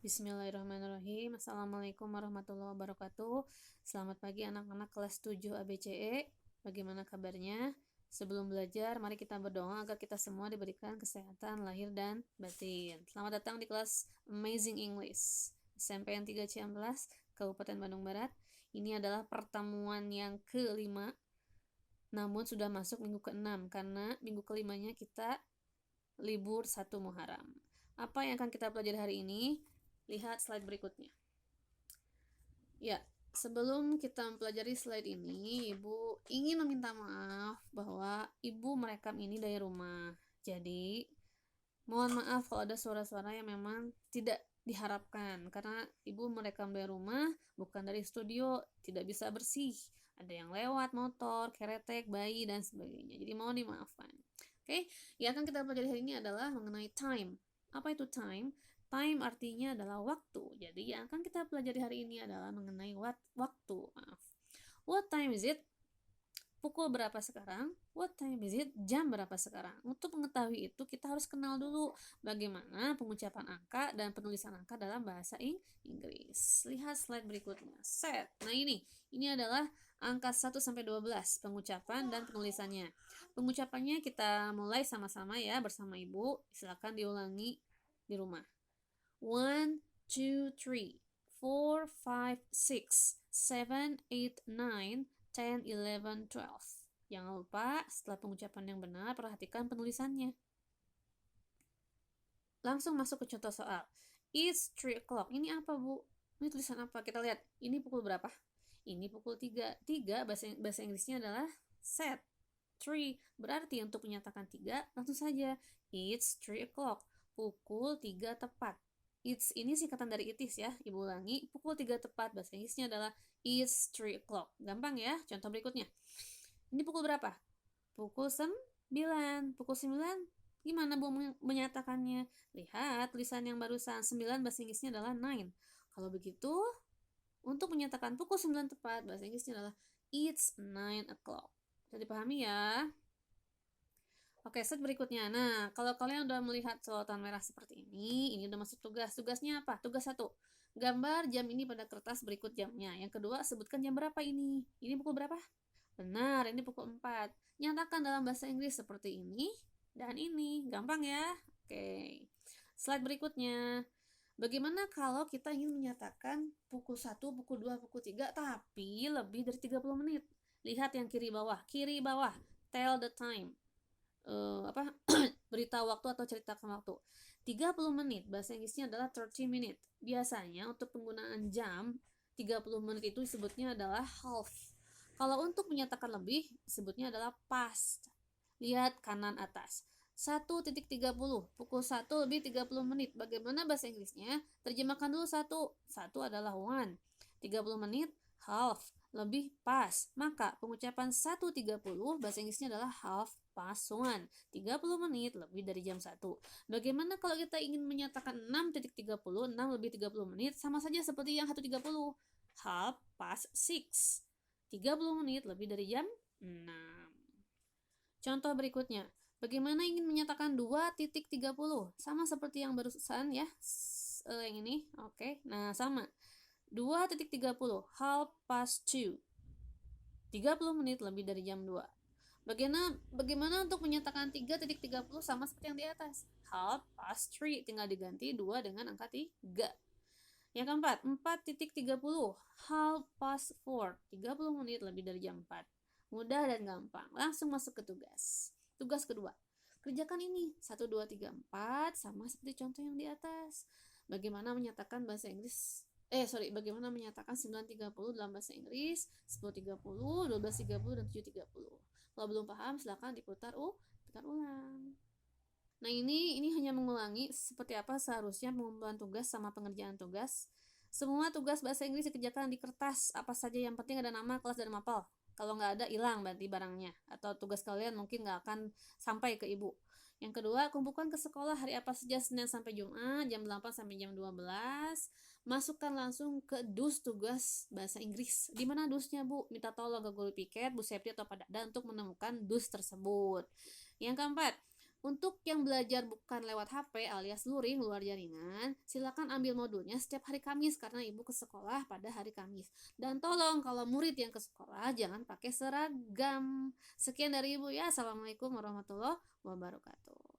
Bismillahirrahmanirrahim. Assalamualaikum warahmatullahi wabarakatuh. Selamat pagi anak-anak kelas 7 ABCE. Bagaimana kabarnya? Sebelum belajar, mari kita berdoa agar kita semua diberikan kesehatan lahir dan batin. Selamat datang di kelas Amazing English SMPN 3 Ciamplas, Kabupaten Bandung Barat. Ini adalah pertemuan yang kelima, namun sudah masuk minggu ke-6 karena minggu kelimanya kita libur 1 Muharram. Apa yang akan kita pelajari hari ini? Lihat slide berikutnya. Ya, sebelum kita mempelajari slide ini, Ibu ingin meminta maaf bahwa Ibu merekam ini dari rumah. Jadi, mohon maaf kalau ada suara-suara yang memang tidak diharapkan karena Ibu merekam dari rumah, bukan dari studio, tidak bisa bersih. Ada yang lewat, motor, keretek, bayi, dan sebagainya. Jadi mohon dimaafkan. Oke, yang akan kita pelajari hari ini adalah mengenai time. Apa itu time? Time artinya adalah waktu. Jadi yang akan kita pelajari hari ini adalah mengenai waktu. Maaf. What time is it? Pukul berapa sekarang? What time is it? Jam berapa sekarang? Untuk mengetahui itu kita harus kenal dulu bagaimana pengucapan angka dan penulisan angka dalam bahasa Inggris. Lihat slide berikutnya. Set. Nah ini adalah angka 1 sampai 12, pengucapan dan penulisannya. Pengucapannya kita mulai sama-sama ya bersama Ibu. Silakan diulangi di rumah. 1, 2, 3, 4, 5, 6, 7, 8, 9, 10, 11, 12. Jangan lupa setelah pengucapan yang benar, perhatikan penulisannya. Langsung masuk ke contoh soal. It's 3 o'clock. Ini apa, Bu? Ini tulisan apa? Kita lihat. Ini pukul berapa? Ini pukul 3. 3 bahasa Inggrisnya adalah set. 3 berarti untuk menyatakan 3 langsung saja. It's 3 o'clock. Pukul 3 tepat. It's ini singkatan dari it is ya. Ibu ulangi, pukul 3 tepat. Bahasa Inggrisnya adalah it's 3 o'clock. Gampang ya. Contoh berikutnya. Ini pukul berapa? Pukul 9. Pukul 9 gimana Bu menyatakannya? Lihat tulisan yang barusan. 9 bahasa Inggrisnya adalah 9. Kalau begitu, untuk menyatakan pukul 9 tepat, bahasa Inggrisnya adalah it's 9 o'clock. Bisa dipahami ya? Oke, slide berikutnya. Nah, kalau kalian udah melihat sorotan merah seperti ini udah masuk tugas. Tugasnya apa? Tugas 1. Gambar jam ini pada kertas berikut jamnya. Yang kedua, sebutkan jam berapa ini. Ini pukul berapa? Benar, ini pukul 4. Nyatakan dalam bahasa Inggris seperti ini dan ini. Gampang ya? Oke. Slide berikutnya. Bagaimana kalau kita ingin menyatakan pukul 1, pukul 2, pukul 3, tapi lebih dari 30 menit? Lihat yang kiri bawah. Kiri bawah. Tell the time. Berita waktu atau ceritakan waktu. 30 menit bahasa Inggrisnya adalah 30 minute. Biasanya untuk penggunaan jam 30 menit itu disebutnya adalah half. Kalau untuk menyatakan lebih disebutnya adalah past. Lihat kanan atas. 1.30 pukul 1 lebih 30 menit. Bagaimana bahasa Inggrisnya? Terjemahkan dulu 1 adalah 1. 30 menit half lebih past. Maka pengucapan 1.30 bahasa Inggrisnya adalah half past 1. 30 menit lebih dari jam 1. Bagaimana kalau kita ingin menyatakan 6.30, 6 lebih 30 menit, sama saja seperti yang 1.30. Half past 6. 30 menit lebih dari jam 6. Contoh berikutnya. Bagaimana ingin menyatakan 2.30? Sama seperti yang barusan ya. Yang ini. Oke. Nah, sama. 2.30 half past 2. 30 menit lebih dari jam 2. Bagaimana untuk menyatakan 3.30 sama seperti yang di atas? Half past 3 tinggal diganti 2 dengan angka 3. Yang keempat, 4.30 half past 4. 30 menit lebih dari jam 4. Mudah dan gampang. Langsung masuk ke tugas. Tugas kedua. Kerjakan ini. 1, 2, 3, 4 sama seperti contoh yang di atas. Bagaimana menyatakan bahasa Inggris bagaimana menyatakan 9.30 dalam bahasa Inggris, 10.30, 12.30, dan 7.30. Kalau belum paham, silakan diputar ulang. Nah, ini hanya mengulangi seperti apa seharusnya pengumpulan tugas sama pengerjaan tugas. Semua tugas bahasa Inggris dikerjakan di kertas, apa saja yang penting ada nama, kelas, dan mapel. Kalau nggak ada, hilang berarti barangnya. Atau tugas kalian mungkin nggak akan sampai ke ibu. Yang kedua, kumpulkan ke sekolah hari apa saja Senin sampai Jumat, jam 8 sampai jam 12. Masukkan langsung ke dus tugas bahasa Inggris. Di mana dusnya, Bu? Minta tolong ke guru piket, Bu Septi atau Pak Dada untuk menemukan dus tersebut. Yang keempat, Untuk yang belajar bukan lewat HP alias luring luar jaringan, silakan ambil modulnya setiap hari Kamis karena ibu ke sekolah pada hari Kamis. Dan tolong kalau murid yang ke sekolah jangan pakai seragam. Sekian dari ibu ya. Assalamualaikum warahmatullahi wabarakatuh.